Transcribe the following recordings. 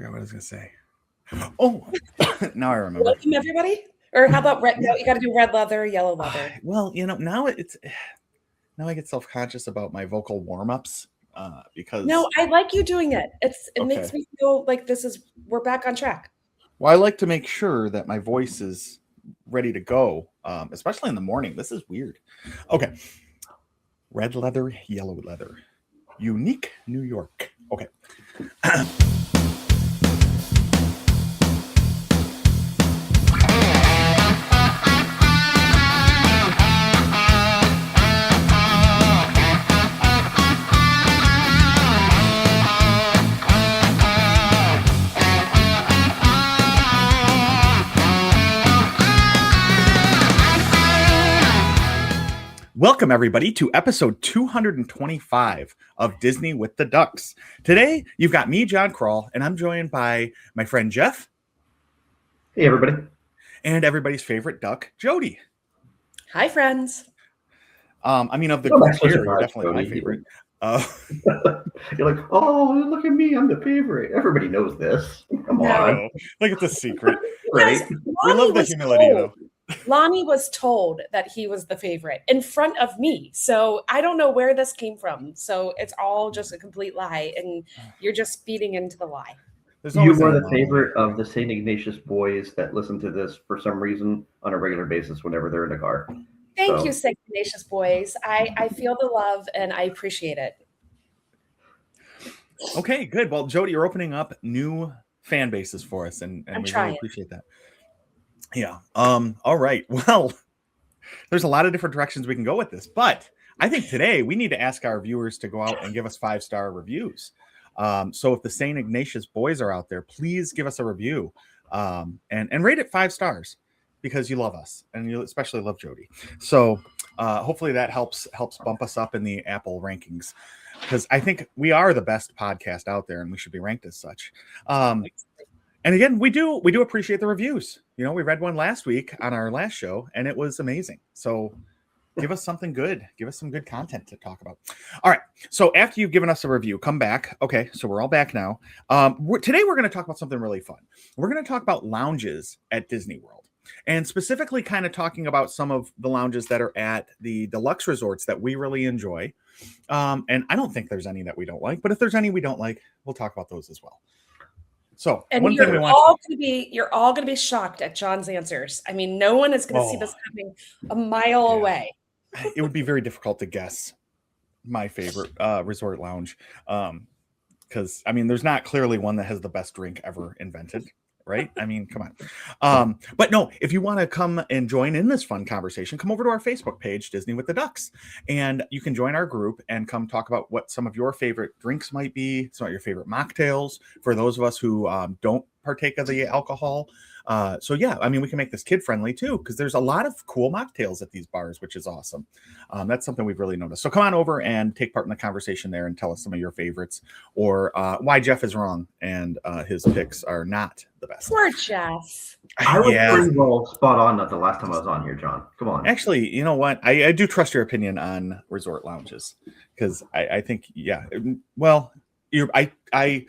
forgot what I was going to say. Oh, now I remember. Welcome, everybody. Or how about red? No, you got to do red leather, yellow leather. Well, now I get self-conscious about my vocal warm-ups because. No, I like you doing it. It makes me feel like we're back on track. Well, I like to make sure that my voice is ready to go, especially in the morning. This is weird. Okay. Red leather, yellow leather. Unique New York. Okay. Welcome, everybody, to episode 225 of Disney with the Ducks. Today, you've got me, John Kral, and I'm joined by my friend Jeff. Hey, everybody. And everybody's favorite duck, Jody. Hi, friends. Of the group here, you're definitely my favorite. You're like, oh, look at me. I'm the favorite. Everybody knows this. Come on. Like it's a secret. Right? We love the humility, though. Lonnie was told that he was the favorite in front of me. So I don't know where this came from. So it's all just a complete lie. And you're just feeding into the lie. You were the favorite of the St. Ignatius boys that listen to this for some reason on a regular basis whenever they're in the car. Thank you, St. Ignatius boys. I feel the love and I appreciate it. Okay, good. Well, Jody, you're opening up new fan bases for us, and we really appreciate that. Yeah. All right. Well, there's a lot of different directions we can go with this, but I think today we need to ask our viewers to go out and give us 5-star reviews. So if the St. Ignatius boys are out there, please give us a review and rate it 5 stars because you love us and you especially love Jody. So hopefully that helps bump us up in the Apple rankings because I think we are the best podcast out there and we should be ranked as such. And again, we do appreciate the reviews. We read one last week on our last show, and it was amazing. So give us something good. Give us some good content to talk about. All right. So after you've given us a review, come back. Okay. So we're all back now. Today, we're going to talk about something really fun. We're going to talk about lounges at Disney World, and specifically kind of talking about some of the lounges that are at the deluxe resorts that we really enjoy. And I don't think there's any that we don't like, but if there's any we don't like, we'll talk about those as well. So and you're all going to be shocked at John's answers. I mean, no one is going to see this coming a mile away. It would be very difficult to guess my favorite resort lounge because there's not clearly one that has the best drink ever invented. Right? I mean, come on. But no, if you want to come and join in this fun conversation, come over to our Facebook page, Disney with the Ducks, and you can join our group and come talk about what some of your favorite drinks might be, some of your favorite mocktails for those of us who don't partake of the alcohol. So yeah, we can make this kid friendly too, because there's a lot of cool mocktails at these bars, which is awesome. That's something we've really noticed. So come on over and take part in the conversation there and tell us some of your favorites or why Jeff is wrong and his picks are not the best. Poor Jeff. I was pretty well spot on the last time I was on here, John. Come on. Actually, you know what? I do trust your opinion on resort lounges because I think, yeah, well, I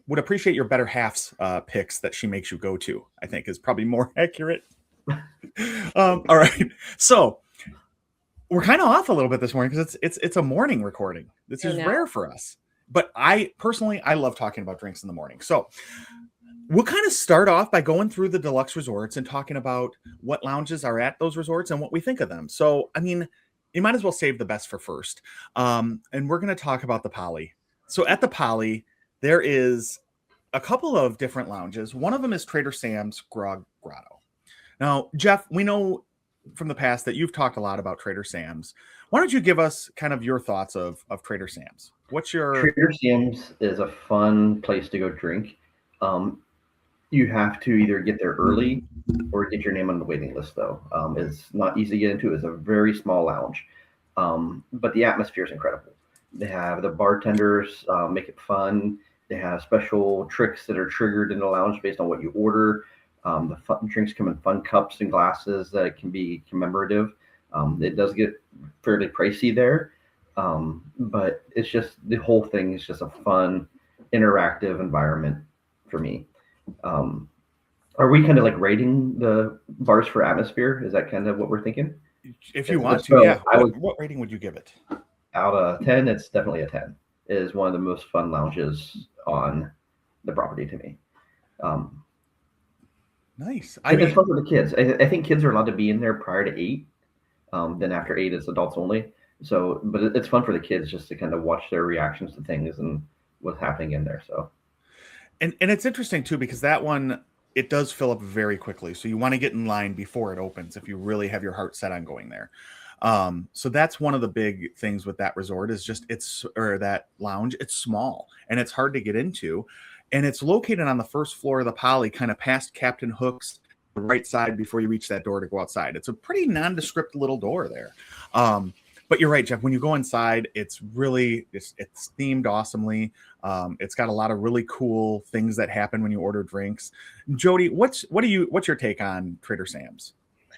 would appreciate your better half's picks that she makes you go to, I think is probably more accurate. All right. So we're kind of off a little bit this morning because it's a morning recording. This is rare for us. But I love talking about drinks in the morning. So we'll kind of start off by going through the deluxe resorts and talking about what lounges are at those resorts and what we think of them. So, you might as well save the best for first. And we're going to talk about the Poly. So at the Poly, there is a couple of different lounges. One of them is Trader Sam's Grog Grotto. Now, Jeff, we know from the past that you've talked a lot about Trader Sam's. Why don't you give us kind of your thoughts of Trader Sam's? Trader Sam's is a fun place to go drink. You have to either get there early or get your name on the waiting list, though. It's not easy to get into. It's a very small lounge, but the atmosphere is incredible. They have the bartenders make it fun. They have special tricks that are triggered in the lounge based on what you order. The drinks come in fun cups and glasses that can be commemorative. It does get fairly pricey there, but it's just the whole thing is just a fun, interactive environment for me. Are we kind of like rating the bars for atmosphere? Is that kind of what we're thinking? If you want to, yeah. What rating would you give it? Out of 10, it's definitely a 10. It is one of the most fun lounges on the property to me. Nice. It's fun for the kids. I think kids are allowed to be in there prior to 8. Then after 8, it's adults only. So, but it's fun for the kids just to kind of watch their reactions to things and what's happening in there. So, and it's interesting too, because that one, it does fill up very quickly. So you want to get in line before it opens if you really have your heart set on going there. So that's one of the big things with that resort is just that lounge. It's small and it's hard to get into, and it's located on the first floor of the Poly, kind of past Captain Hook's, the right side before you reach that door to go outside. It's a pretty nondescript little door there. But you're right, Jeff. When you go inside, it's really it's themed awesomely. It's got a lot of really cool things that happen when you order drinks. Jody, what's your take on Trader Sam's?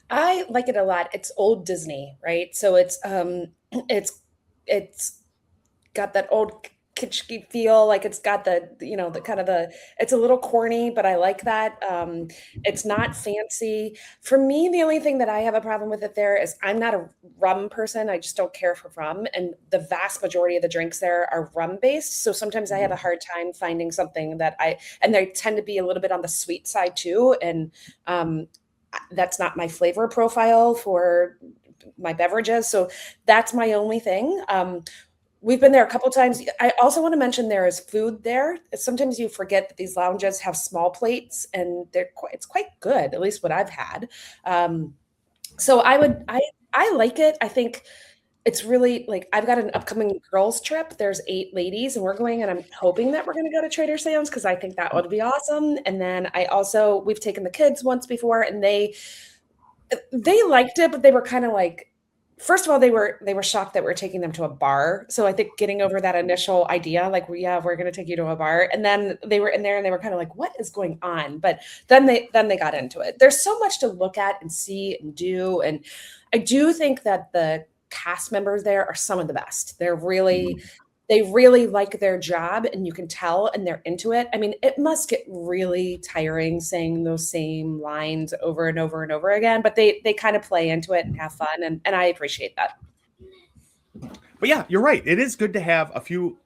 I like it a lot. It's old Disney, right? So it's got that old kitschy feel. Like it's got it's a little corny, but I like that. It's not fancy. For me, the only thing that I have a problem with it there is I'm not a rum person. I just don't care for rum. And the vast majority of the drinks there are rum based. So sometimes I have a hard time finding something and they tend to be a little bit on the sweet side too. And, that's not my flavor profile for my beverages. So that's my only thing. We've been there a couple of times. I also want to mention there is food there. Sometimes you forget that these lounges have small plates and it's quite good, at least what I've had. So I like it. I think it's really like I've got an upcoming girls trip. There's 8 ladies and we're going, and I'm hoping that we're going to go to Trader Sam's because I think that would be awesome. And then we've taken the kids once before and they liked it, but they were kind of like, first of all, they were shocked that we're taking them to a bar. So I think getting over that initial idea, like, we're going to take you to a bar. And then they were in there and they were kind of like, what is going on? But then they got into it. There's so much to look at and see and do. And I do think that the cast members there are some of the best. They really like their job and you can tell, and they're into it. I mean, it must get really tiring saying those same lines over and over and over again, but they kind of play into it and have fun. And I appreciate that. But yeah, you're right. It is good to have a few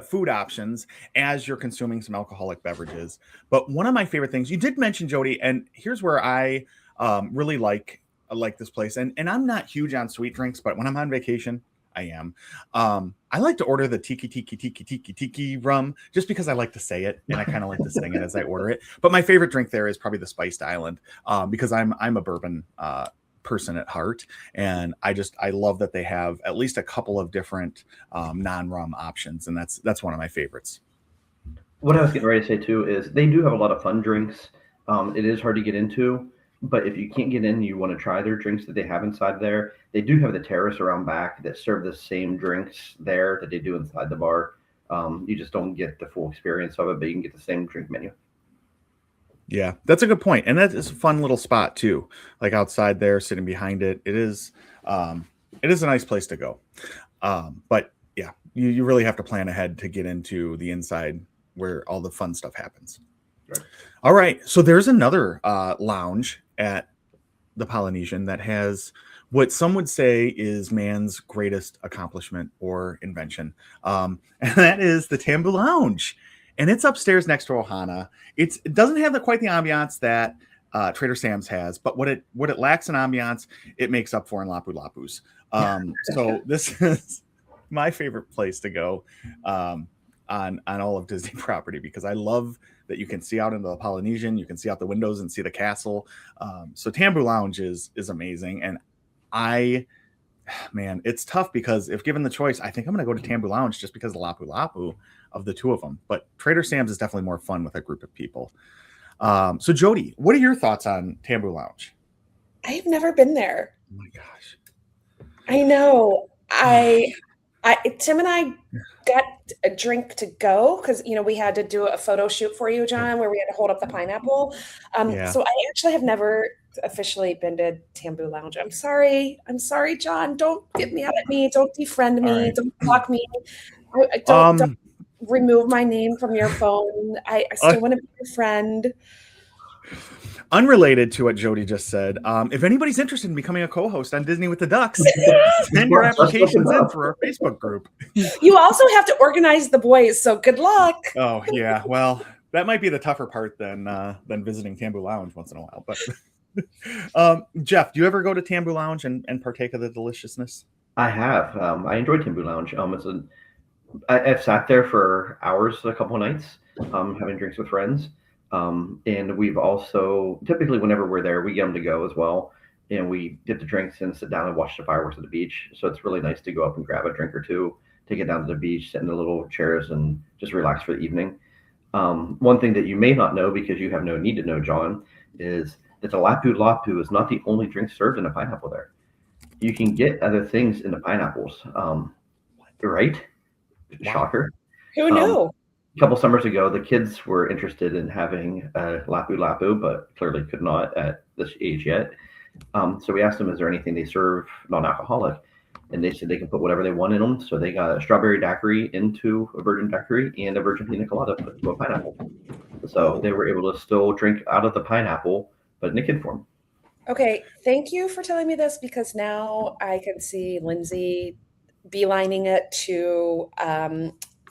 food options as you're consuming some alcoholic beverages. But one of my favorite things you did mention, Jody, and here's where I really like this place. And I'm not huge on sweet drinks, but when I'm on vacation, I am. I like to order the tiki rum just because I like to say it and I kind of like to sing it as I order it. But my favorite drink there is probably the Spiced Island because I'm a bourbon person at heart, and I love that they have at least a couple of different non-rum options, and that's one of my favorites. What I was getting ready to say too is they do have a lot of fun drinks. It is hard to get into. But if you can't get in, you want to try their drinks that they have inside there. They do have the terrace around back that serve the same drinks there that they do inside the bar. You just don't get the full experience of it, but you can get the same drink menu. Yeah, that's a good point. And that is a fun little spot too. Like outside there, sitting behind it. It is a nice place to go. But yeah, you really have to plan ahead to get into the inside where all the fun stuff happens. Right. All right. So there's another lounge at the Polynesian that has what some would say is man's greatest accomplishment or invention. And that is the Tambu Lounge. And it's upstairs next to Ohana. It doesn't have quite the ambiance that Trader Sam's has, but what it lacks in ambiance, it makes up for in Lapu Lapus. So this is my favorite place to go on all of Disney property, because I love that you can see out into the Polynesian, you can see out the windows and see the castle. So Tambu Lounge is amazing. And it's tough because if given the choice, I think I'm going to go to Tambu Lounge just because of Lapu Lapu of the two of them. But Trader Sam's is definitely more fun with a group of people. So Jody, what are your thoughts on Tambu Lounge? I've never been there. Oh my gosh. I know. Tim and I got a drink to go because, we had to do a photo shoot for you, John, where we had to hold up the pineapple. So I actually have never officially been to Tambu Lounge. I'm sorry, John. Don't get mad at me. Don't defriend me. Right. Don't block me. remove my name from your phone. I still want to be your friend. Unrelated to what Jody just said, if anybody's interested in becoming a co-host on Disney with the Ducks, send your applications in for our Facebook group. You also have to organize the boys, so good luck. Oh yeah, well, that might be the tougher part than visiting Tambu Lounge once in a while. But Jeff, do you ever go to Tambu Lounge and partake of the deliciousness? I have. I enjoyed Tambu Lounge. I've sat there for hours a couple of nights, having drinks with friends. And we've also, typically whenever we're there, we get them to go as well. And we get the drinks and sit down and watch the fireworks at the beach. So it's really nice to go up and grab a drink or two, take it down to the beach, sit in the little chairs and just relax for the evening. One thing that you may not know, because you have no need to know, John, is that the Lapu Lapu is not the only drink served in a pineapple there. You can get other things in the pineapples, right? Wow. Shocker. Who knew? A couple summers ago, the kids were interested in having a Lapu Lapu, but clearly could not at this age yet. So we asked them, is there anything they serve non-alcoholic? And they said they can put whatever they want in them. So they got a strawberry daiquiri into a virgin daiquiri and a virgin pina colada put into a pineapple. So they were able to still drink out of the pineapple, but in a kid form. Okay, thank you for telling me this, because now I can see Lindsay beelining it to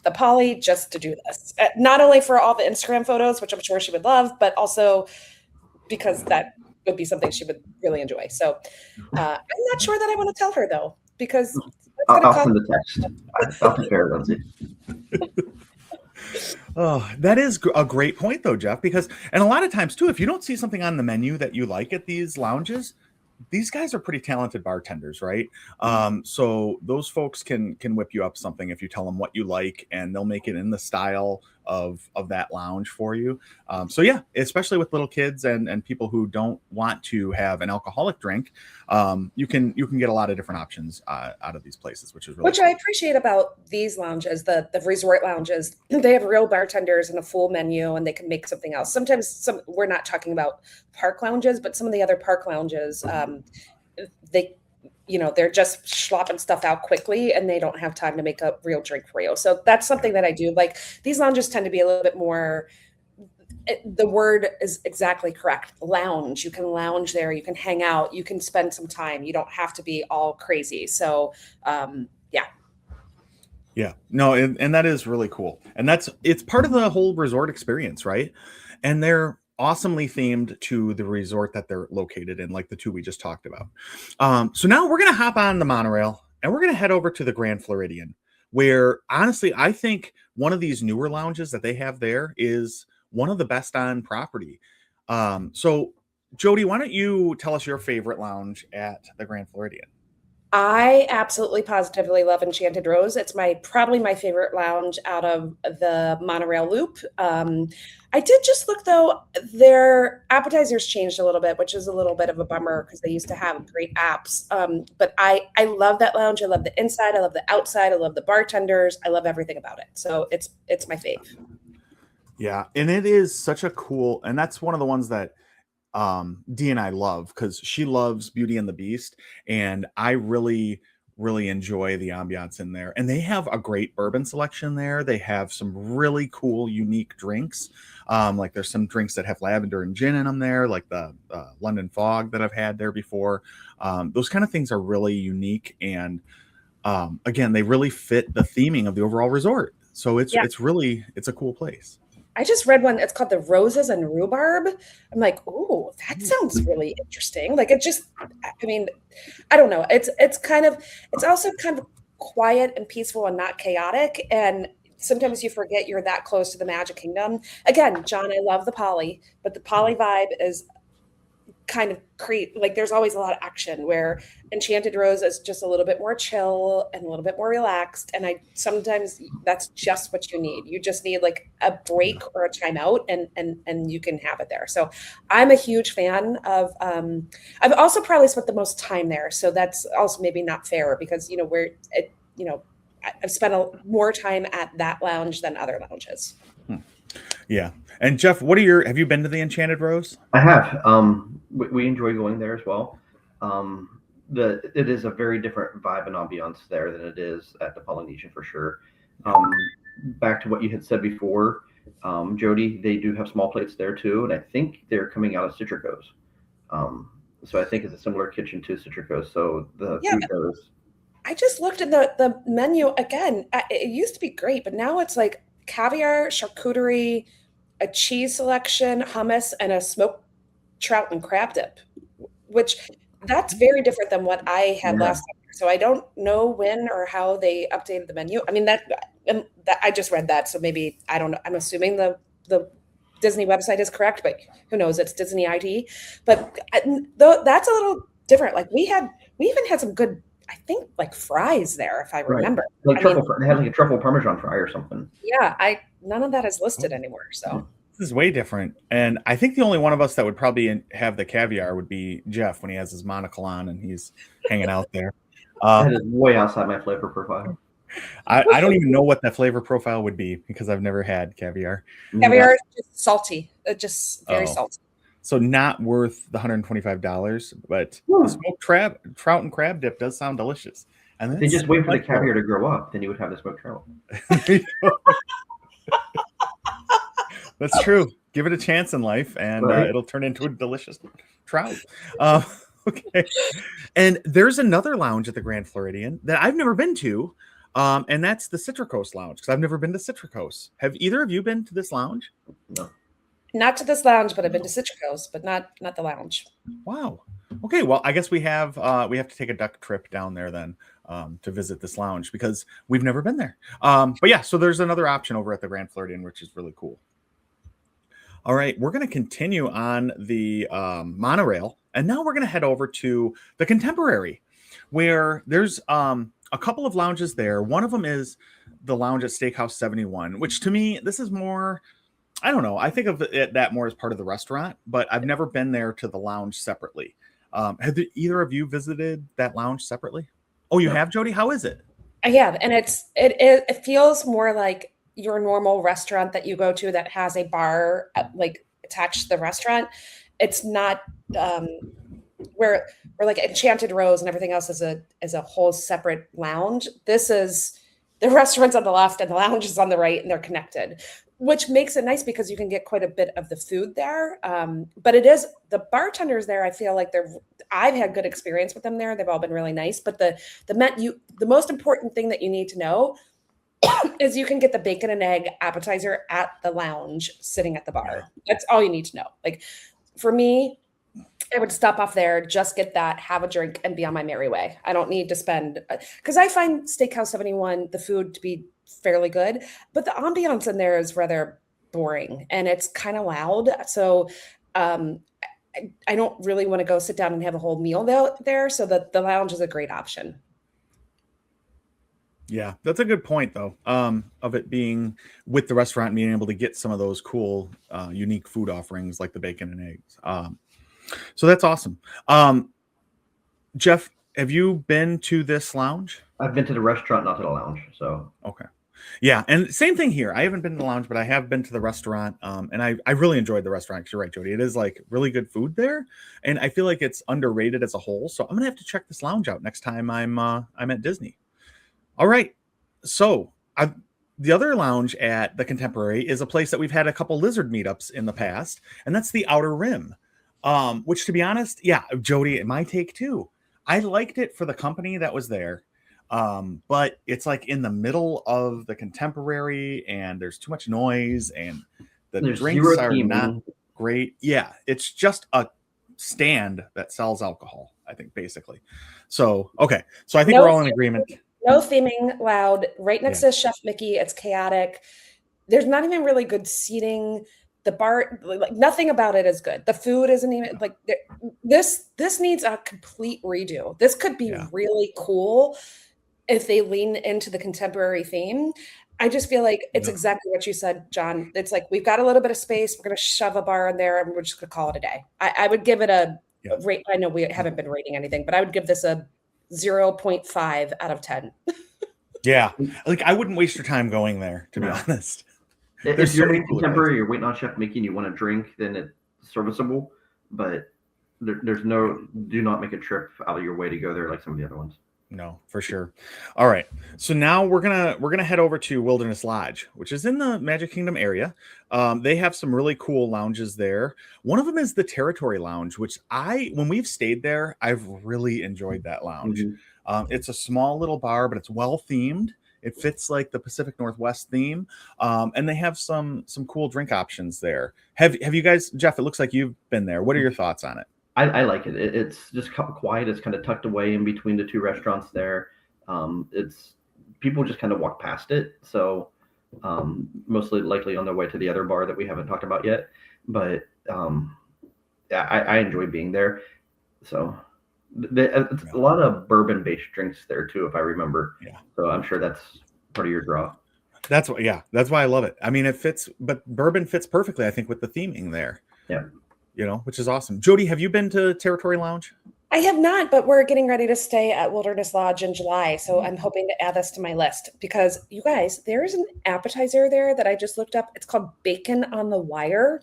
the Polly just to do this. Not only for all the Instagram photos, which I'm sure she would love, but also because that would be something she would really enjoy. So I'm not sure that I want to tell her, though, because I'll send the text. I'll prepare, Lindsay. Oh, that is a great point, though, Jeff, because, and a lot of times, too, if you don't see something on the menu that you like at these lounges, these guys are pretty talented bartenders, right? So those folks can whip you up something if you tell them what you like, and they'll make it in the style of that lounge for you. So yeah, especially with little kids and people who don't want to have an alcoholic drink, you can get a lot of different options out of these places, which is really cool. I appreciate about these lounges, the resort lounges. They have real bartenders and a full menu, and they can make something else. Sometimes we're not talking about park lounges, but some of the other park lounges, they're just slopping stuff out quickly, and they don't have time to make a real drink for you. So that's something that I do like. These lounges tend to be a little bit more, the word is exactly correct, lounge. You can lounge there, you can hang out, you can spend some time. You don't have to be all crazy. So yeah, no, and that is really cool. And it's part of the whole resort experience, right? And they're awesomely themed to the resort that they're located in, like the two we just talked about. So now we're going to hop on the monorail and we're going to head over to the Grand Floridian, where honestly, I think one of these newer lounges that they have there is one of the best on property. So Jody, why don't you tell us your favorite lounge at the Grand Floridian? I absolutely positively love Enchanted Rose. It's probably my favorite lounge out of the monorail loop. I did just look, though, their appetizers changed a little bit, which is a little bit of a bummer because they used to have great apps. But I love that lounge. I love the inside. I love the outside. I love the bartenders. I love everything about it. So it's my fave. Yeah, and it is such a cool, and that's one of the ones that Dee and I love, because she loves Beauty and the Beast, and I really enjoy the ambiance in there. And they have a great bourbon selection there. They have some really cool, unique drinks. Like there's some drinks that have lavender and gin in them there, like the London Fog that I've had there before. Those kind of things are really unique, and again, they really fit the theming of the overall resort. So it's a cool place. I just read one. It's called the Roses and Rhubarb. I'm like, oh, that sounds really interesting. Like, I don't know. It's also kind of quiet and peaceful and not chaotic. And sometimes you forget you're that close to the Magic Kingdom. Again, John, I love the Poly, but the Poly vibe is kind of like there's always a lot of action, where Enchanted Rose is just a little bit more chill and a little bit more relaxed. And sometimes that's just what you need. You just need like a break or a timeout, and you can have it there. So I'm a huge fan of, I've also probably spent the most time there. So that's also maybe not fair, because, I've spent more time at that lounge than other lounges. Yeah. And Jeff, have you been to the Enchanted Rose? I have. We enjoy going there as well. It is a very different vibe and ambiance there than it is at the Polynesian, for sure. Back to what you had said before, Jody, they do have small plates there too, and I think they're coming out of Citrico's. So I think it's a similar kitchen to Citrico's. So the food goes. I just looked at the menu again. It used to be great, but now it's like caviar, charcuterie, a cheese selection, hummus, and a smoked trout and crab dip, which that's very different than what I had last time. So I don't know when or how they updated the menu. I mean, that I just read that, so maybe I don't know. I'm assuming the Disney website is correct, but who knows? It's Disney IT. But that's a little different. Like we even had some good, I think, like fries there, if I remember. Like they had like a truffle parmesan fry or something. Yeah, none of that is listed anymore. So this is way different. And I think the only one of us that would probably have the caviar would be Jeff when he has his monocle on and he's hanging out there. That is way outside my flavor profile. I don't even know what that flavor profile would be because I've never had caviar. Caviar is just salty, just very salty. So not worth the $125, but the smoked trout and crab dip does sound delicious. And they just wait for the caviar to grow up, then you would have the smoked trout. That's true. Give it a chance in life, and it'll turn into a delicious trout. Okay. And there's another lounge at the Grand Floridian that I've never been to, and that's the Citricos Lounge, because I've never been to Citricos. Have either of you been to this lounge? No. Not to this lounge, but I've been to Citricos, but not the lounge. Wow. Okay, well, I guess we have to take a duck trip down there then to visit this lounge because we've never been there. But yeah, so there's another option over at the Grand Floridian, which is really cool. All right, we're going to continue on the monorail, and now we're going to head over to the Contemporary, where there's a couple of lounges there. One of them is the lounge at Steakhouse 71, which to me, this is more, I don't know, I think of that more as part of the restaurant, but I've never been there to the lounge separately. Have either of you visited that lounge separately? Oh, you have, Jody? How is it? I have, and it feels more like your normal restaurant that you go to that has a bar like attached to the restaurant. It's not where like Enchanted Rose and everything else is a whole separate lounge. This is the restaurant's on the left and the lounge is on the right, and they're connected, which makes it nice because you can get quite a bit of the food there. But it is the bartenders there. I feel like I've had good experience with them there. They've all been really nice. But the most important thing that you need to know is you can get the bacon and egg appetizer at the lounge sitting at the bar. That's all you need to know. Like for me, I would stop off there, just get that, have a drink, and be on my merry way. I don't need to spend, because I find Steakhouse 71, the food to be fairly good, but the ambiance in there is rather boring and it's kind of loud. So I don't really want to go sit down and have a whole meal there. So the lounge is a great option. Yeah, that's a good point, though, of it being with the restaurant and being able to get some of those cool, unique food offerings like the bacon and eggs. So that's awesome. Jeff, have you been to this lounge? I've been to the restaurant, not to the lounge. So okay. Yeah, and same thing here. I haven't been to the lounge, but I have been to the restaurant, and I really enjoyed the restaurant. You're right, Jody. It is like really good food there, and I feel like it's underrated as a whole. So I'm gonna have to check this lounge out next time I'm at Disney. All right. So the other lounge at the Contemporary is a place that we've had a couple lizard meetups in the past, and that's the Outer Rim, which, to be honest, yeah, Jody, my take too. I liked it for the company that was there, but it's like in the middle of the Contemporary, and there's too much noise, and there's drinks are not great. Yeah, it's just a stand that sells alcohol, I think, basically. So, okay. So I think we're all in agreement. No theming, loud, right next to Chef Mickey. It's chaotic. There's not even really good seating. The bar, like nothing about it is good. The food isn't even like this needs a complete redo. This could be really cool if they lean into the Contemporary theme. I just feel like it's exactly what you said, John. It's like, we've got a little bit of space. We're going to shove a bar in there and we're just going to call it a day. I would give it a rate. I know we haven't been rating anything, but I would give this a 0.5 out of 10. Yeah, like I wouldn't waste your time going there, to be honest. If you're in Contemporary, you're waiting on Chef Mickey and you want a drink, then it's serviceable. But there's no, do not make a trip out of your way to go there like some of the other ones. No, for sure. All right. So now we're gonna head over to Wilderness Lodge, which is in the Magic Kingdom area. They have some really cool lounges there. One of them is the Territory Lounge, which when we've stayed there, I've really enjoyed that lounge. Mhm. It's a small little bar, but it's well themed. It fits like the Pacific Northwest theme, and they have some cool drink options there. Have you guys, Jeff? It looks like you've been there. What are your thoughts on it? I like it. It's just quiet. It's kind of tucked away in between the two restaurants there. It's people just kind of walk past it, so mostly likely on their way to the other bar that we haven't talked about yet. But yeah, I enjoy being there. So it's a lot of bourbon-based drinks there too, if I remember. Yeah. So I'm sure that's part of your draw. That's why I love it. I mean, it fits, but bourbon fits perfectly, I think, with the theming there. Yeah. Which is awesome. Jody, have you been to Territory Lounge? I have not, but we're getting ready to stay at Wilderness Lodge in July. So I'm hoping to add this to my list because you guys, there's an appetizer there that I just looked up. It's called Bacon on the Wire.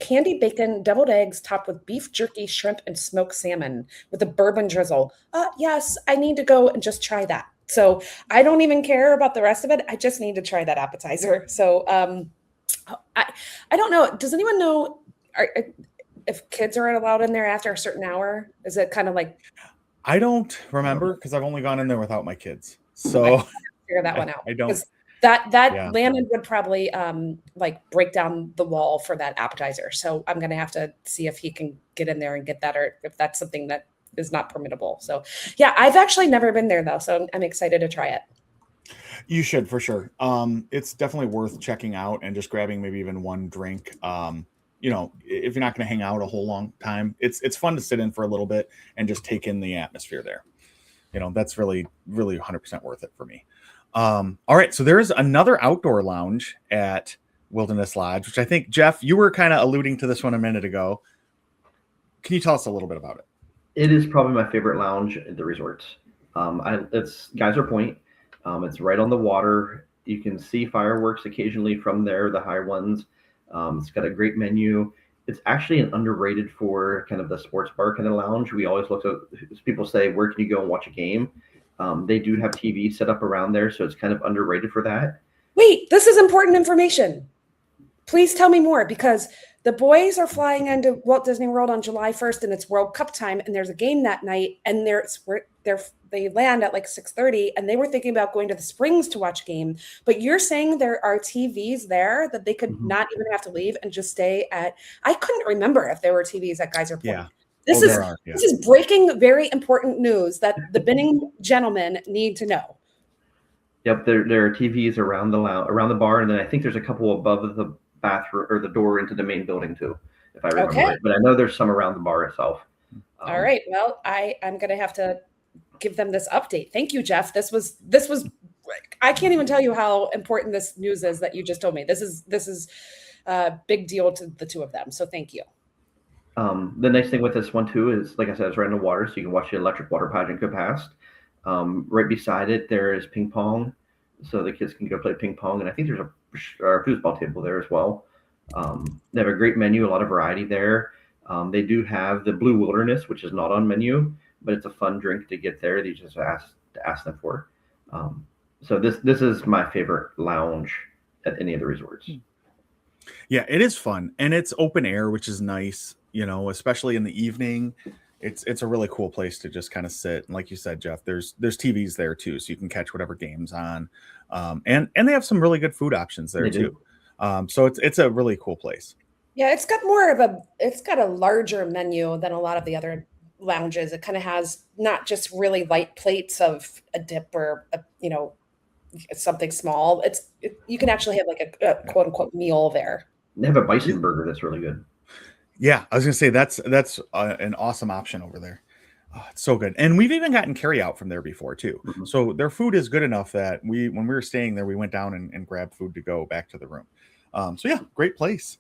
Candy bacon, deviled eggs topped with beef jerky, shrimp, and smoked salmon with a bourbon drizzle. Yes, I need to go and just try that. So I don't even care about the rest of it. I just need to try that appetizer. So I don't know. Does anyone know if kids are allowed in there after a certain hour? Is it kind of like? I don't remember because I've only gone in there without my kids. So figure that one out. I don't. That Landon would probably like break down the wall for that appetizer. So I'm gonna have to see if he can get in there and get that, or if that's something that is not permittable. So yeah, I've actually never been there though, so I'm excited to try it. You should for sure. It's definitely worth checking out and just grabbing maybe even one drink. If you're not going to hang out a whole long time, it's fun to sit in for a little bit and just take in the atmosphere there. That's really, really 100% worth it for me. All right. So there is another outdoor lounge at Wilderness Lodge, which I think, Jeff, you were kind of alluding to this one a minute ago. Can you tell us a little bit about it? It is probably my favorite lounge at the resorts. It's Geyser Point. It's right on the water. You can see fireworks occasionally from there, the high ones. It's got a great menu. It's actually an underrated for kind of the sports bar kind of lounge. We always look at, people say, where can you go and watch a game? They do have TV set up around there, so it's kind of underrated for that. Wait, this is important information. Please tell me more, because the boys are flying into Walt Disney World on July 1st, and it's World Cup time, and there's a game that night, and they land at like 6:30, and they were thinking about going to the Springs to watch a game. But you're saying there are TVs there that they could not even have to leave and just stay at. I couldn't remember if there were TVs at Geyser Point. Yeah. This is breaking, very important news that the Binning gentlemen need to know. Yep, there are TVs around the bar, and then I think there's a couple above the bathroom or the door into the main building too, if I remember right. But I know there's some around the bar itself. All right. Well, I'm going to have to give them this update. Thank you, Jeff. This was. I can't even tell you how important this news is that you just told me. This is a big deal to the two of them. So thank you. The nice thing with this one too is, like I said, it's right in the water, so you can watch the electric water pageant go past. Right beside it, there is ping pong, so the kids can go play ping pong, and I think there's a foosball table there as well. They have a great menu, a lot of variety there. They do have the Blue Wilderness, which is not on menu, but it's a fun drink to get there. They just ask them for. So this is my favorite lounge at any of the resorts. Yeah, it is fun, and it's open air, which is nice. Especially in the evening, it's a really cool place to just kind of sit. And like you said, Jeff, there's TVs there too, so you can catch whatever game's on. And they have some really good food options there too. So it's a really cool place. Yeah, it's got a larger menu than a lot of the other lounges. It kind of has not just really light plates of a dip or something small. You can actually have like a quote unquote meal there. They have a bison burger that's really good. Yeah, I was gonna say that's an awesome option over there. Oh, it's so good, and we've even gotten carry out from there before too. Mm-hmm. So their food is good enough that when we were staying there, we went down and grabbed food to go back to the room. So yeah, great place.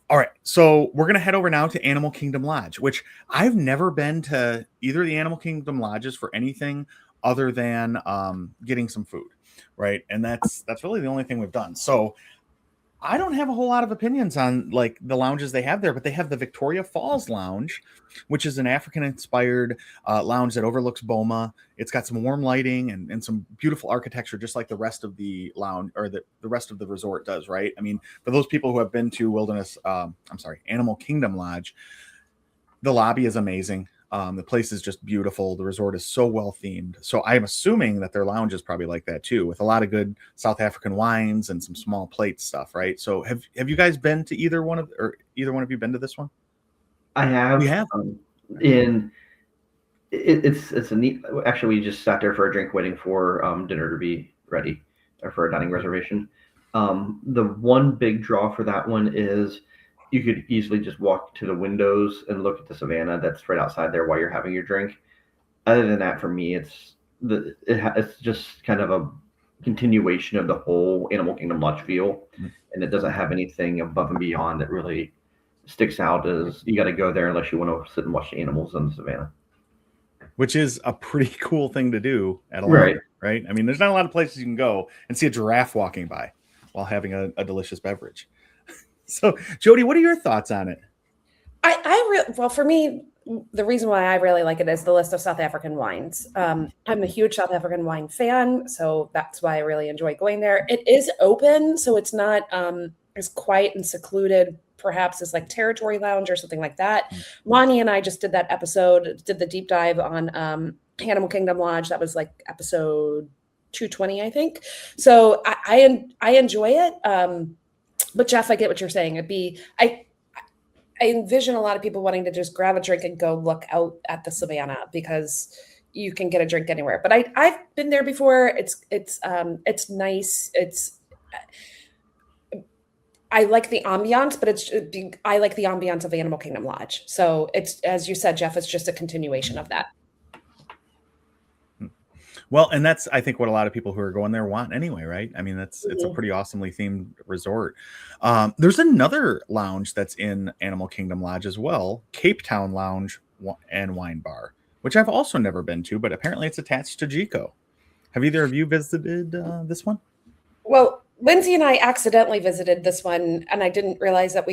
All right, so we're gonna head over now to Animal Kingdom Lodge, which I've never been to either of the Animal Kingdom lodges for anything other than getting some food, right? And that's really the only thing we've done. So I don't have a whole lot of opinions on like the lounges they have there, but they have the Victoria Falls Lounge, which is an African-inspired lounge that overlooks Boma. It's got some warm lighting and some beautiful architecture, just like the rest of the lounge or the rest of the resort does, right? I mean, for those people who have been to Animal Kingdom Lodge, the lobby is amazing. The place is just beautiful. The resort is so well themed. So I'm assuming that their lounge is probably like that too, with a lot of good South African wines and some small plate stuff, right? So have you guys been to either one of you been to this one? I have. We have. In it's a neat. Actually, we just sat there for a drink, waiting for dinner to be ready, or for a dining reservation. The one big draw for that one is you could easily just walk to the windows and look at the savannah that's right outside there while you're having your drink. Other than that, for me, it's just kind of a continuation of the whole Animal Kingdom Lodge feel, and it doesn't have anything above and beyond that really sticks out as you got to go there unless you want to sit and watch the animals in the savannah. Which is a pretty cool thing to do at a lodge, right? I mean, there's not a lot of places you can go and see a giraffe walking by while having a delicious beverage. So, Jody, what are your thoughts on it? Well, for me, the reason why I really like it is the list of South African wines. I'm a huge South African wine fan, so that's why I really enjoy going there. It is open, so it's not as quiet and secluded, perhaps as like Territory Lounge or something like that. Lonnie and I just did the deep dive on Animal Kingdom Lodge. That was like episode 220, I think. So I enjoy it. But Jeff, I get what you're saying. I envision a lot of people wanting to just grab a drink and go look out at the savannah because you can get a drink anywhere. But I've been there before. It's nice. I like the ambiance, but I like the ambiance of Animal Kingdom Lodge. So it's, as you said, Jeff, it's just a continuation of that. Well, and that's, I think, what a lot of people who are going there want anyway, right? I mean, it's a pretty awesomely themed resort. There's another lounge that's in Animal Kingdom Lodge as well, Cape Town Lounge and Wine Bar, which I've also never been to, but apparently it's attached to GECO. Have either of you visited this one? Well, Lindsay and I accidentally visited this one, and I didn't realize that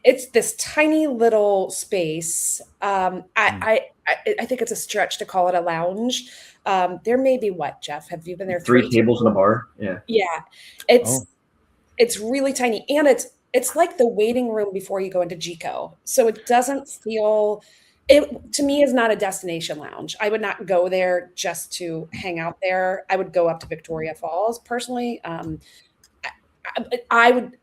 it's this tiny little space. I think it's a stretch to call it a lounge. There may be what, Jeff? Have you been there? Three tables and a bar. Yeah. Yeah. It's really tiny. And it's like the waiting room before you go into GECO. So it doesn't feel, it to me is not a destination lounge. I would not go there just to hang out there. I would go up to Victoria Falls personally. I would,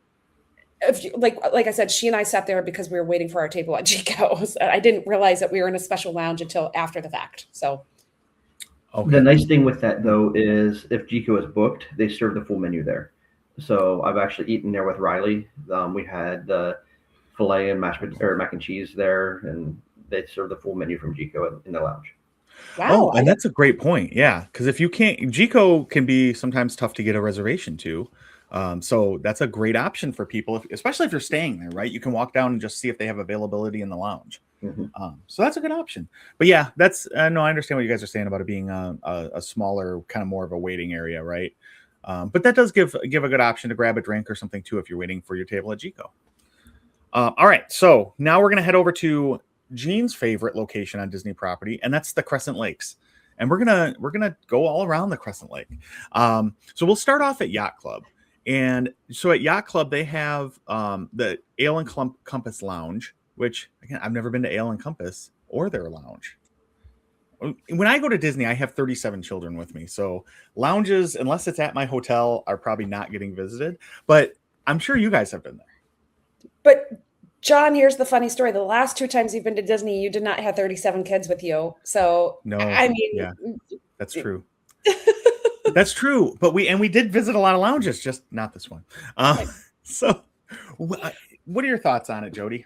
like I said, she and I sat there because we were waiting for our table at GECO. So I didn't realize that we were in a special lounge until after the fact. So okay. The nice thing with that though is if GECO is booked, they serve the full menu there. So I've actually eaten there with Riley. We had the filet and mac and cheese there, and they serve the full menu from GECO in the lounge. Wow. And that's a great point. Yeah. Because if you can't, GECO can be sometimes tough to get a reservation to. So that's a great option for people, especially if you're staying there, right? You can walk down and just see if they have availability in the lounge. So that's a good option. But yeah, that's no, I understand what you guys are saying about it being a smaller, kind of more of a waiting area, right? But that does give a good option to grab a drink or something too if you're waiting for your table at GECO. All right, so now we're gonna head over to Gene's favorite location on Disney property, and that's the Crescent Lakes. And we're gonna go all around the Crescent Lake. So we'll start off at Yacht Club. And so at Yacht Club, they have the Ale and Compass Lounge, which, again, I've never been to Ale and Compass or their lounge. When I go to Disney, I have 37 children with me. So lounges, unless it's at my hotel, are probably not getting visited. But I'm sure you guys have been there. But John, here's the funny story. The last 2 times you've been to Disney, you did not have 37 kids with you. So, no, I mean, yeah, that's true. That's true, but we did visit a lot of lounges, just not this one. So, what are your thoughts on it, Jody?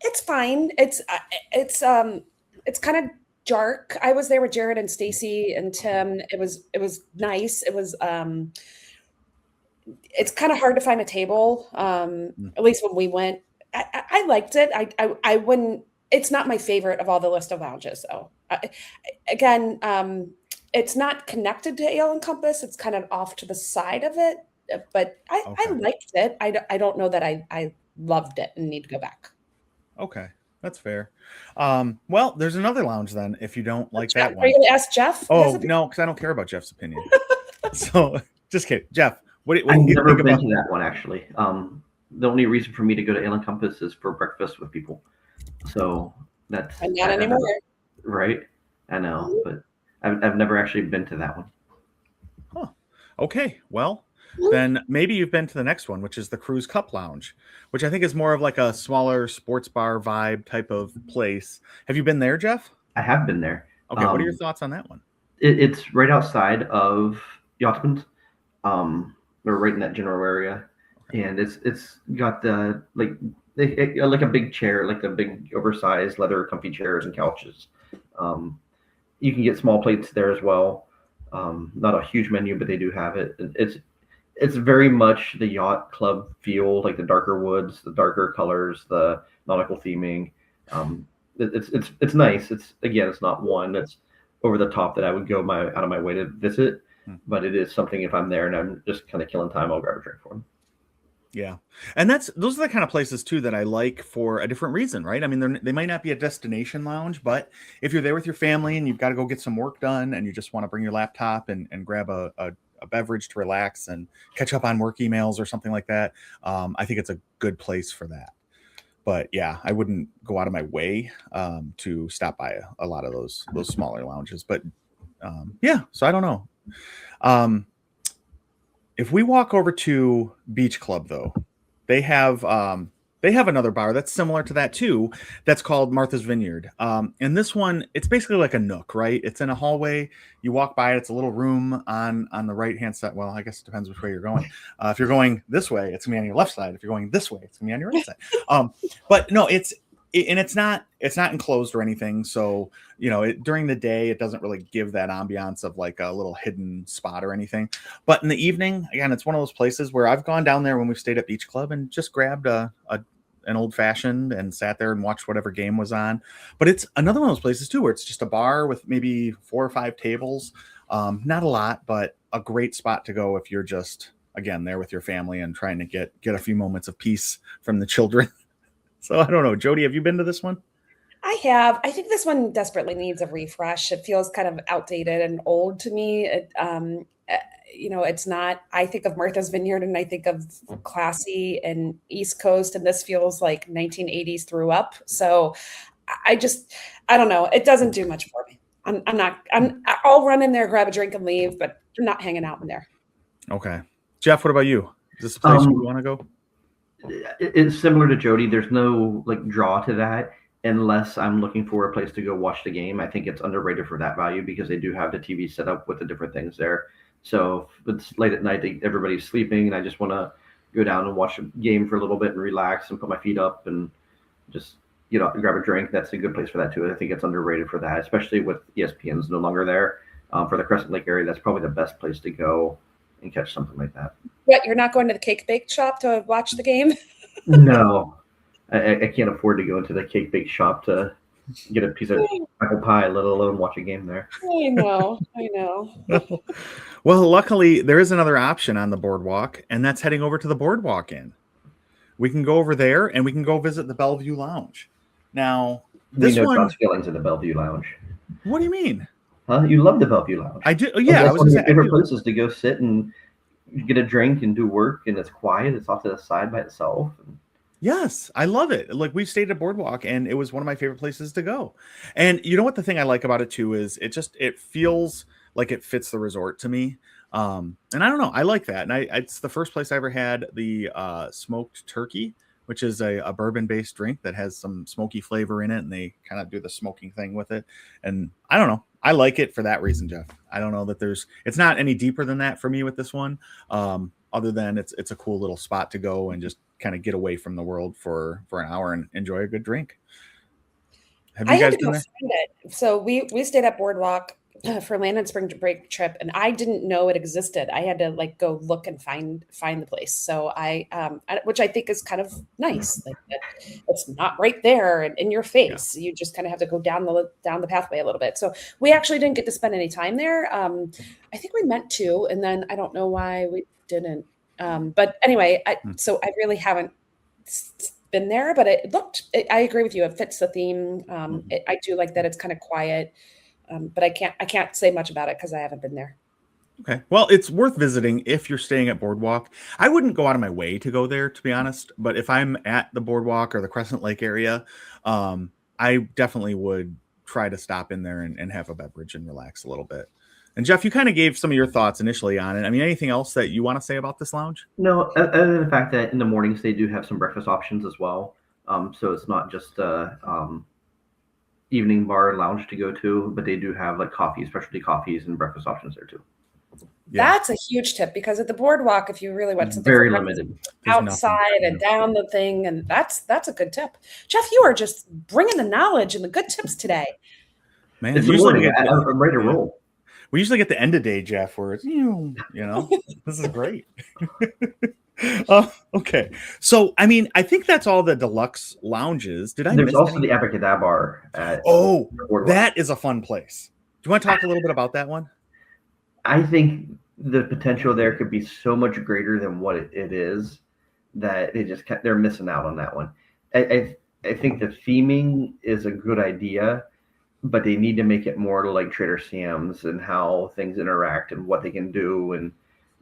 It's fine. It's kind of dark. I was there with Jared and Stacy and Tim. It was nice. It was it's kind of hard to find a table. At least when we went, I liked it. I wouldn't. It's not my favorite of all the list of lounges, though. Again. It's not connected to Ale and Compass. It's kind of off to the side of it. but I liked it. I don't know that I loved it and need to go back. Okay, that's fair. Well, there's another lounge then if you don't like that one. Are you going to ask Jeff? Oh, no, because I don't care about Jeff's opinion. So just kidding. Jeff, what do I've you never think been about to that one, actually. The only reason for me to go to Alien Compass is for breakfast with people. So that's And not anymore. Right? I know, but I've never actually been to that one. Huh. Okay, well, then maybe you've been to the next one, which is the Cruise Cup Lounge, which I think is more of like a smaller sports bar vibe type of place. Have you been there, Jeff? I have been there. Okay, what are your thoughts on that one? It's right outside of Yachtsman's. We're right in that general area, and it's got the like a big chair, like the big oversized leather comfy chairs and couches. You can get small plates there as well. Not a huge menu, but they do have it. It's very much the yacht club feel, like the darker woods, the darker colors, the nautical theming. It's nice. It's not one that's over the top that I would go out of my way to visit, but it is something if I'm there and I'm just kind of killing time, I'll grab a drink for them. Yeah. And those are the kind of places too that I like for a different reason, right? I mean, they might not be a destination lounge, but if you're there with your family and you've got to go get some work done and you just want to bring your laptop and grab a beverage to relax and catch up on work emails or something like that, I think it's a good place for that. But yeah, I wouldn't go out of my way to stop by a lot of those smaller lounges. But yeah, so I don't know. If we walk over to Beach Club, though, they have another bar that's similar to that too. That's called Martha's Vineyard. And this one, it's basically like a nook, right? It's in a hallway. You walk by it. It's a little room on the right hand side. Well, I guess it depends which way you're going. If you're going this way, it's gonna be on your left side. If you're going this way, it's gonna be on your right side. But no, it's not enclosed or anything. So during the day, it doesn't really give that ambiance of like a little hidden spot or anything. But in the evening, again, it's one of those places where I've gone down there when we've stayed at Beach Club and just grabbed an old fashioned and sat there and watched whatever game was on. But it's another one of those places too, where it's just a bar with maybe 4 or 5 tables. Not a lot, but a great spot to go if you're just, again, there with your family and trying to get a few moments of peace from the children. So I don't know. Jody, have you been to this one? I have. I think this one desperately needs a refresh. It feels kind of outdated and old to me. It's not, I think of Martha's Vineyard and I think of classy and East Coast, and this feels like 1980s threw up. So I don't know. It doesn't do much for me. I'll run in there, grab a drink and leave, but I'm not hanging out in there. Okay. Jeff, what about you? Is this a place you want to go? It's similar to Jody. There's no draw to that unless I'm looking for a place to go watch the game. I think it's underrated for that value because they do have the TV set up with the different things there. So if it's late at night, everybody's sleeping, and I just want to go down and watch a game for a little bit and relax and put my feet up and just grab a drink. That's a good place for that too. I think it's underrated for that, especially with ESPN's no longer there. For the Crescent Lake area, that's probably the best place to go and catch something like that. Yeah, you're not going to the cake bake shop to watch the game? No, I can't afford to go into the cake bake shop to get a piece of apple pie, let alone watch a game there. I know. Well, luckily there is another option on the boardwalk, and that's heading over to the Boardwalk Inn. We can go over there and we can go visit the Bellevue Lounge. Now, we know John's feelings in the Bellevue Lounge. What do you mean? Huh? You love the Bellevue Lounge. I do. Yeah, that's one of your favorite places to go sit and get a drink and do work, and it's quiet. It's off to the side by itself. Yes, I love it. Like, we stayed at Boardwalk, and it was one of my favorite places to go. And you know what the thing I like about it too is it feels like it fits the resort to me. And I don't know, I like that. And it's the first place I ever had the smoked turkey, which is a bourbon-based drink that has some smoky flavor in it, and they kind of do the smoking thing with it. And I don't know, I like it for that reason, Jeff. I don't know that it's not any deeper than that for me with this one. Other than it's a cool little spot to go and just kind of get away from the world for an hour and enjoy a good drink. Have you guys been there? So we stayed at Boardwalk for land and spring break trip, and I didn't know it existed. I had to go look and find the place. So which I think is kind of nice. Like, it's not right there and in your face. Yeah. You just kind of have to go down the pathway a little bit. So we actually didn't get to spend any time there. I think we meant to, and then I don't know why we didn't. But anyway, so I really haven't been there, but I agree with you. It fits the theme. I do like that it's kind of quiet, but I can't say much about it because I haven't been there. Okay. Well, it's worth visiting if you're staying at Boardwalk. I wouldn't go out of my way to go there, to be honest. But if I'm at the Boardwalk or the Crescent Lake area, I definitely would try to stop in there and have a beverage and relax a little bit. And Jeff, you kind of gave some of your thoughts initially on it. I mean, anything else that you want to say about this lounge? No, other than the fact that in the mornings they do have some breakfast options as well. So it's not just evening bar and lounge to go to, but they do have like coffee, specialty coffees and breakfast options there too. Yeah. That's a huge tip because at the Boardwalk, if you really want something very limited outside and down the thing, and that's a good tip. Jeff, you are just bringing the knowledge and the good tips today. Man, it's usually I'm ready to roll. We usually get the end of day, Jeff, where it's, this is great. Okay. So, I mean, I think that's all the deluxe lounges. There's also the Abracadabra bar. That is a fun place. Do you want to talk a little bit about that one? I think the potential there could be so much greater than what it is that they're missing out on that one. I think the theming is a good idea, but they need to make it more like Trader Sam's and how things interact and what they can do and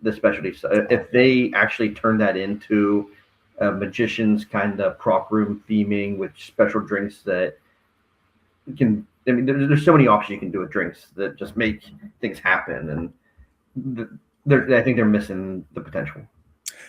the specialty stuff. If they actually turn that into a magician's kind of prop room theming with special drinks that can, I mean, there's so many options you can do with drinks that just make things happen. And I think they're missing the potential.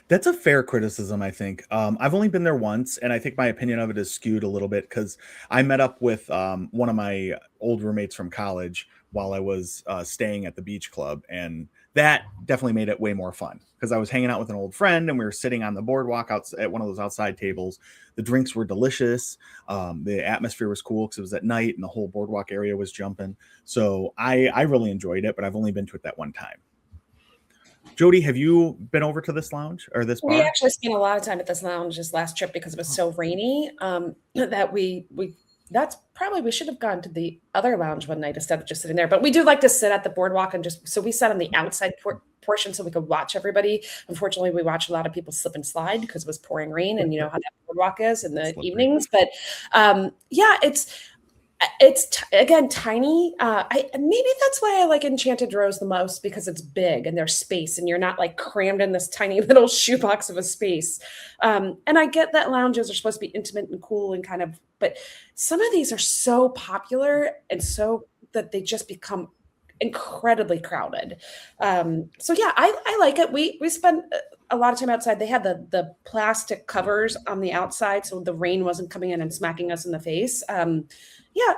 That's a fair criticism, I think. I've only been there once, and I think my opinion of it is skewed a little bit because I met up with one of my old roommates from college while I was staying at the beach club, and that definitely made it way more fun because I was hanging out with an old friend, and we were sitting on the boardwalk at one of those outside tables. The drinks were delicious. The atmosphere was cool because it was at night, and the whole boardwalk area was jumping. So I really enjoyed it, but I've only been to it that one time. Jody, have you been over to this lounge or this bar? We actually spent a lot of time at this lounge this last trip because it was so rainy that we should have gone to the other lounge one night instead of just sitting there. But we do like to sit at the boardwalk so we sat on the outside portion so we could watch everybody. Unfortunately, we watched a lot of people slip and slide because it was pouring rain, and you know how that boardwalk is in the evenings. But it's again tiny. Maybe that's why I like Enchanted Rose the most because it's big and there's space and you're not like crammed in this tiny little shoebox of a space. And I get that lounges are supposed to be intimate and cool and kind of, but some of these are so popular and so that they just become incredibly crowded. So yeah, I like it. We spent a lot of time outside. They had the plastic covers on the outside so the rain wasn't coming in and smacking us in the face. Yeah,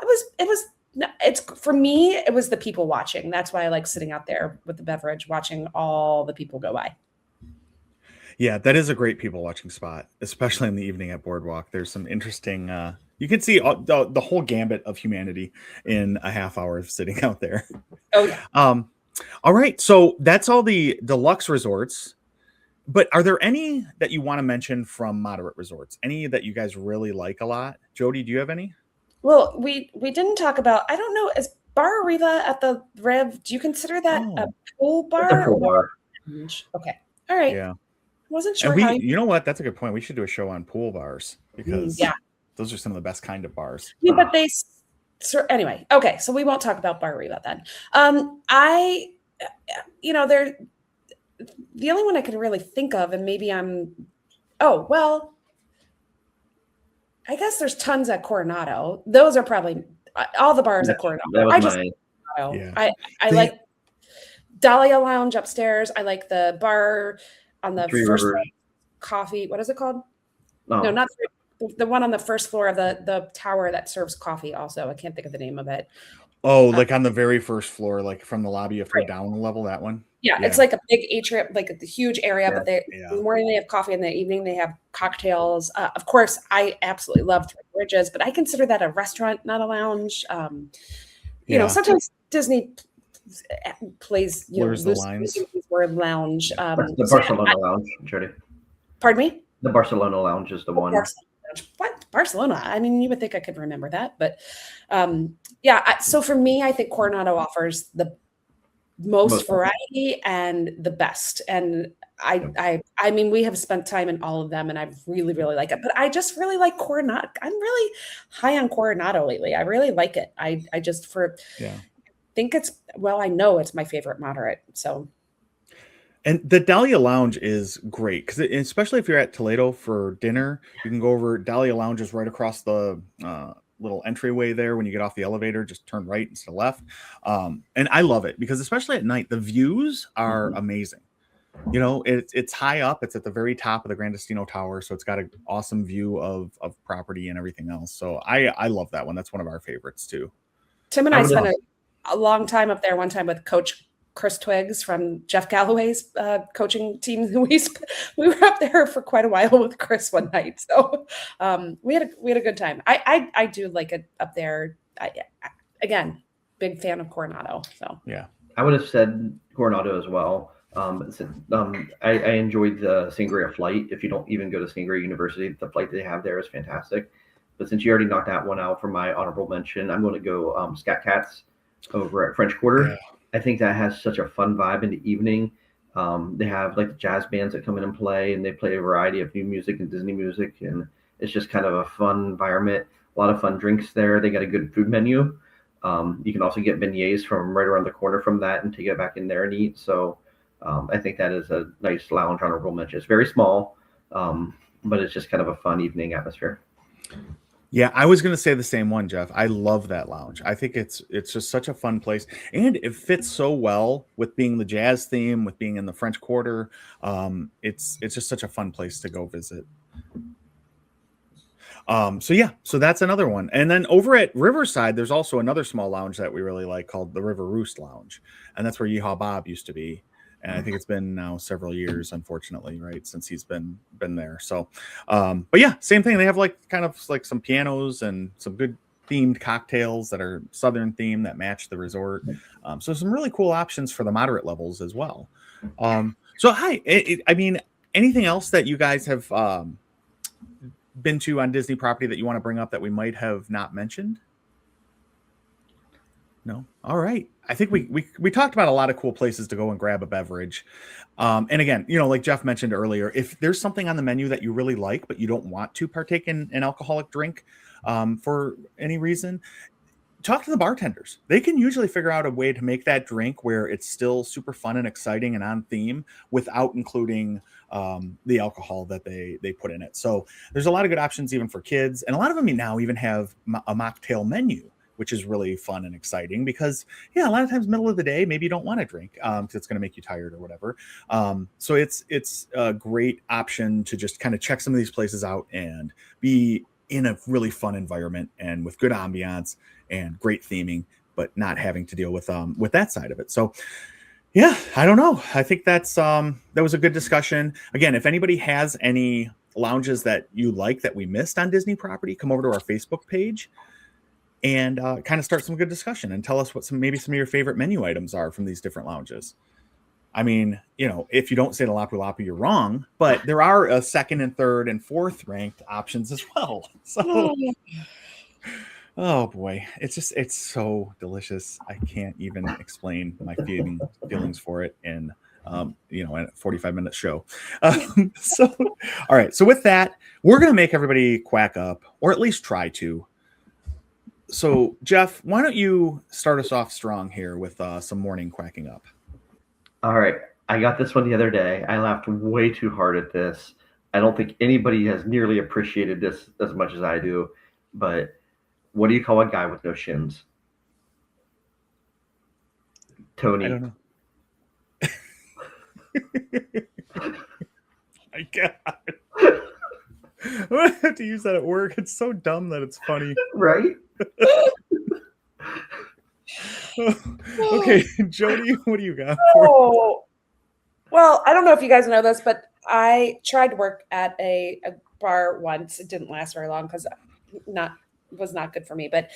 it's for me, it was the people watching. That's why I like sitting out there with the beverage, watching all the people go by. Yeah, that is a great people watching spot, especially in the evening at Boardwalk. There's some interesting, you can see the whole gambit of humanity in a half hour of sitting out there. Oh, yeah. All right. So that's all the deluxe resorts. But are there any that you want to mention from moderate resorts? Any that you guys really like a lot? Jody, do you have any? Well, we didn't talk about, I don't know, is Bar Riva at the Rev, do you consider that a pool bar? It's a pool bar. Okay. All right. Yeah. Wasn't sure and you know what? That's a good point. We should do a show on pool bars because those are some of the best kind of bars. Yeah, but anyway, okay. So we won't talk about Bar Riva then. They're the only one I can really think of, and maybe I guess there's tons at Coronado. Those are probably all the bars at Coronado. I like Dahlia Lounge upstairs. I like the bar on the first floor, coffee. What is it called? No, not the one on the first floor of the tower that serves coffee. Also, I can't think of the name of it. Oh, like on the very first floor, like from the lobby, if they're down a level, that one. Yeah, it's like a big atrium, like a huge area. But in the morning they have coffee, in the evening they have cocktails. Of course, I absolutely love Three Bridges, but I consider that a restaurant, not a lounge. Sometimes Disney plays word lounge. The Barcelona Lounge, Jody. Pardon me? The Barcelona Lounge is the one. What? Barcelona? I mean, you would think I could remember that, but so for me, I think Coronado offers most variety and the best. And I mean, we have spent time in all of them, and I really, really like it. But I just really like Coronado. I'm really high on Coronado lately. I really like it. I just think it's, well, I know it's my favorite moderate. So. And the Dahlia Lounge is great because especially if you're at Toledo for dinner, you can go over. Dahlia Lounge is right across the little entryway there. When you get off the elevator, just turn right instead of left. And I love it because especially at night, the views are amazing. You know, it's high up. It's at the very top of the Grandestino Tower, so it's got an awesome view of property and everything else. So I love that one. That's one of our favorites too. Tim and I spent a long time up there one time with Coach Chris Twiggs from Jeff Galloway's coaching team. We were up there for quite a while with Chris one night, so we had a good time. I do like it up there. Again, big fan of Coronado. So yeah, I would have said Coronado as well. I enjoyed the Sangria flight. If you don't even go to Sangria University, the flight they have there is fantastic. But since you already knocked that one out for my honorable mention, I'm going to go Scat Cats over at French Quarter. Yeah. I think that has such a fun vibe in the evening. They have like the jazz bands that come in and play, and they play a variety of new music and Disney music, and it's just kind of a fun environment. A lot of fun drinks there. They got a good food menu. You can also get beignets from right around the corner from that and take it back in there and eat. So I think that is a nice lounge honorable mention. It's very small, but it's just kind of a fun evening atmosphere. Yeah, I was going to say the same one, Jeff. I love that lounge. I think it's just such a fun place, and it fits so well with being the jazz theme, with being in the French Quarter. It's just such a fun place to go visit. So that's another one. And then over at Riverside, there's also another small lounge that we really like called the River Roost Lounge, and that's where Yeehaw Bob used to be. And I think it's been now several years, unfortunately, right, since he's been there. So, but yeah, same thing. They have like kind of like some pianos and some good themed cocktails that are Southern themed that match the resort. So some really cool options for the moderate levels as well. So I mean, anything else that you guys have been to on Disney property that you want to bring up that we might have not mentioned? No. All right. I think we talked about a lot of cool places to go and grab a beverage. And again, you know, like Jeff mentioned earlier, if there's something on the menu that you really like, but you don't want to partake in an alcoholic drink for any reason, talk to the bartenders. They can usually figure out a way to make that drink where it's still super fun and exciting and on theme without including the alcohol that they put in it. So there's a lot of good options even for kids. And a lot of them now even have a mocktail menu, which is really fun and exciting because, yeah, a lot of times middle of the day, maybe you don't want to drink because it's going to make you tired or whatever. So it's a great option to just kind of check some of these places out and be in a really fun environment and with good ambiance and great theming, but not having to deal with that side of it. So yeah, I don't know. I think that was a good discussion. Again, if anybody has any lounges that you like that we missed on Disney property, come over to our Facebook page and kind of start some good discussion and tell us what maybe some of your favorite menu items are from these different lounges. I mean, you know, if you don't say the Lapu Lapu, you're wrong, but there are a second and third and fourth ranked options as well. So, oh boy, it's so delicious. I can't even explain my feelings for it in, you know, a 45-minute show. So, all right. So with that, we're going to make everybody quack up, or at least try to. So, Jeff, why don't you start us off strong here with some morning quacking up? All right. I got this one the other day. I laughed way too hard at this. I don't think anybody has nearly appreciated this as much as I do. But what do you call a guy with no shins? Tony. I don't know. My God. I'm going to have to use that at work. It's so dumb that it's funny. Right? Okay, Jody, what do you got? Well, I don't know if you guys know this, but I tried to work at a bar once. It didn't last very long because was not good for me. But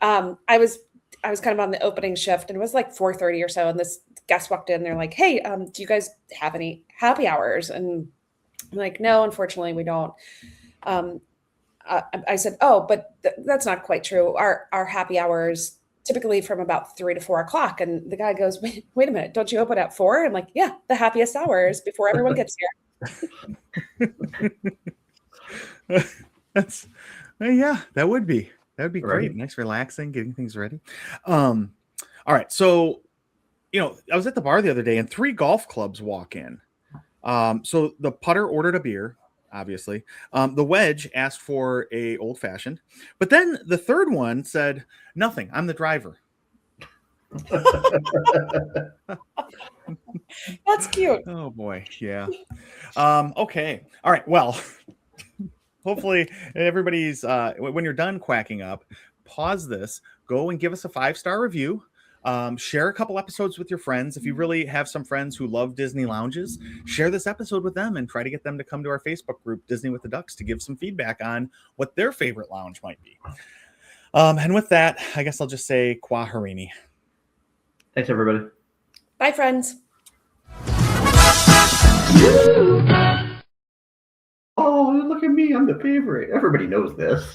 I was kind of on the opening shift, and it was like 4:30 or so, and this guest walked in. And they're like, "Hey, do you guys have any happy hours?" And I'm like, "No, unfortunately, we don't." I said, "Oh, but that's not quite true. Our happy hours typically from about 3 to 4 o'clock. And the guy goes, wait a minute, don't you open at 4? I'm like, yeah, the happiest hours before everyone gets here. That's yeah, that would be great. Right. Nice, relaxing, getting things ready. All right, so I was at the bar the other day and 3 golf clubs walk in. So the putter ordered a beer, obviously. The wedge asked for a old fashioned, but then the third one said, "Nothing. I'm the driver." That's cute. Oh boy, yeah. Okay, all right. Well, hopefully everybody's when you're done quacking up, pause this, go and give us a 5-star review. Share a couple episodes with your friends. If you really have some friends who love Disney lounges, share this episode with them and try to get them to come to our Facebook group, Disney with the Ducks, to give some feedback on what their favorite lounge might be. And with that, I guess I'll just say Kwa Harini. Thanks, everybody. Bye, friends. Oh, look at me. I'm the favorite. Everybody knows this.